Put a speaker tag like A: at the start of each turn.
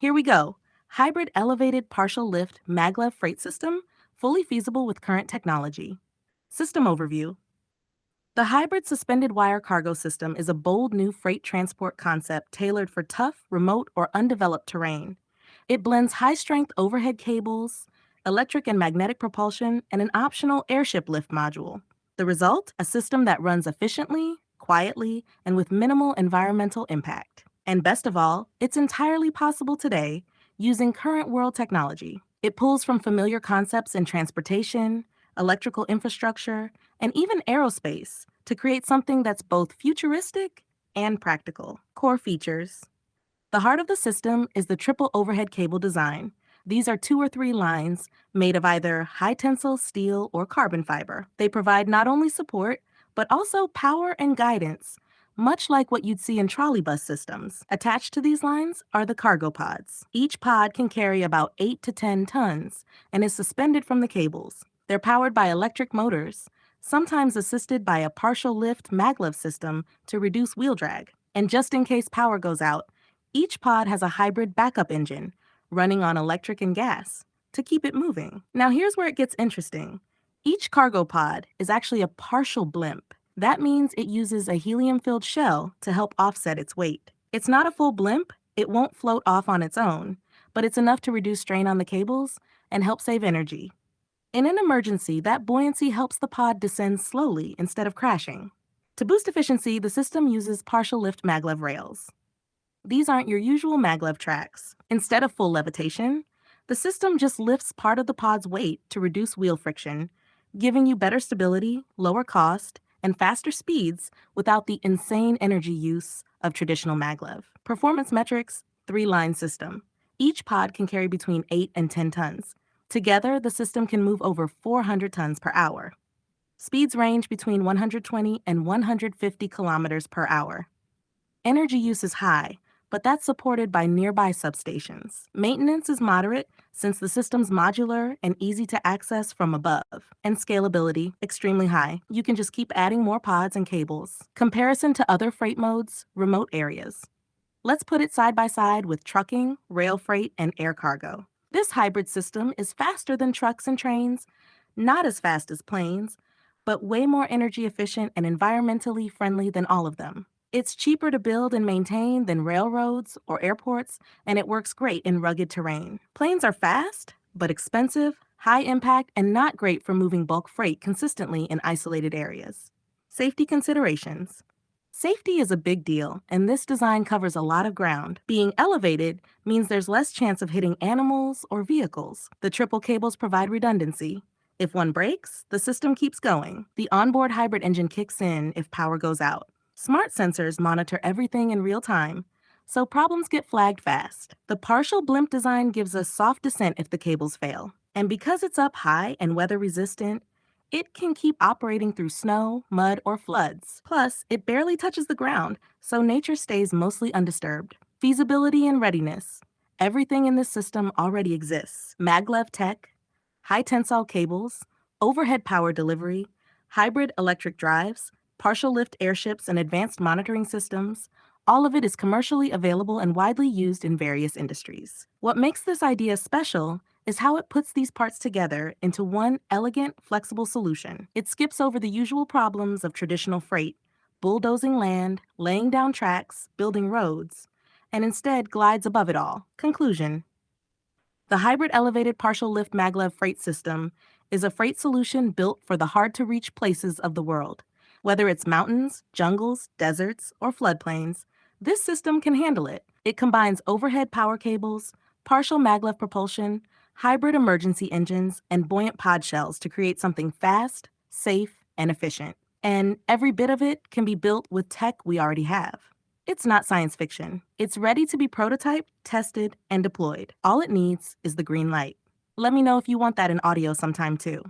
A: Here we go. Hybrid elevated partial lift maglev freight system, fully feasible with current technology. System overview. The hybrid suspended wire cargo system is a bold new freight transport concept tailored for tough, remote, or undeveloped terrain. It blends high-strength overhead cables, electric and magnetic propulsion, and an optional airship lift module. The result? A system that runs efficiently, quietly, and with minimal environmental impact. And best of all, it's entirely possible today using current world technology. It pulls from familiar concepts in transportation, electrical infrastructure, and even aerospace to create something that's both futuristic and practical. Core features. The heart of the system is the triple overhead cable design. These are 2 or 3 lines made of either high-tensile steel or carbon fiber. They provide not only support, but also power and guidance, much like what you'd see in trolleybus systems. Attached to these lines are the cargo pods. Each pod can carry about 8 to 10 tons and is suspended from the cables. They're powered by electric motors, sometimes assisted by a partial lift maglev system to reduce wheel drag. And just in case power goes out, each pod has a hybrid backup engine running on electric and gas to keep it moving. Now here's where it gets interesting. Each cargo pod is actually a partial blimp. That means it uses a helium-filled shell to help offset its weight. It's not a full blimp, it won't float off on its own, but it's enough to reduce strain on the cables and help save energy. In an emergency, that buoyancy helps the pod descend slowly instead of crashing. To boost efficiency, the system uses partial lift maglev rails. These aren't your usual maglev tracks. Instead of full levitation, the system just lifts part of the pod's weight to reduce wheel friction, giving you better stability, lower cost, and faster speeds without the insane energy use of traditional maglev. Performance metrics, 3-line system. Each pod can carry between 8 and 10 tons. Together, the system can move over 400 tons per hour. Speeds range between 120 and 150 kilometers per hour. Energy use is high, but that's supported by nearby substations. Maintenance is moderate since the system's modular and easy to access from above. And scalability, extremely high. You can just keep adding more pods and cables. Comparison to other freight modes, remote areas. Let's put it side by side with trucking, rail freight, and air cargo. This hybrid system is faster than trucks and trains, not as fast as planes, but way more energy efficient and environmentally friendly than all of them. It's cheaper to build and maintain than railroads or airports, and it works great in rugged terrain. Planes are fast, but expensive, high impact, and not great for moving bulk freight consistently in isolated areas. Safety considerations. Safety is a big deal, and this design covers a lot of ground. Being elevated means there's less chance of hitting animals or vehicles. The triple cables provide redundancy. If one breaks, the system keeps going. The onboard hybrid engine kicks in if power goes out. Smart sensors monitor everything in real time, so problems get flagged fast. The partial blimp design gives us soft descent if the cables fail. And because it's up high and weather resistant, it can keep operating through snow, mud, or floods. Plus, it barely touches the ground, so nature stays mostly undisturbed. Feasibility and readiness. Everything in this system already exists. Maglev tech, high tensile cables, overhead power delivery, hybrid electric drives, partial lift airships, and advanced monitoring systems. All of it is commercially available and widely used in various industries. What makes this idea special is how it puts these parts together into one elegant, flexible solution. It skips over the usual problems of traditional freight, bulldozing land, laying down tracks, building roads, and instead glides above it all. Conclusion. The hybrid elevated partial lift maglev freight system is a freight solution built for the hard-to-reach places of the world. Whether it's mountains, jungles, deserts, or floodplains, this system can handle it. It combines overhead power cables, partial maglev propulsion, hybrid emergency engines, and buoyant pod shells to create something fast, safe, and efficient. And every bit of it can be built with tech we already have. It's not science fiction. It's ready to be prototyped, tested, and deployed. All it needs is the green light. Let me know if you want that in audio sometime too.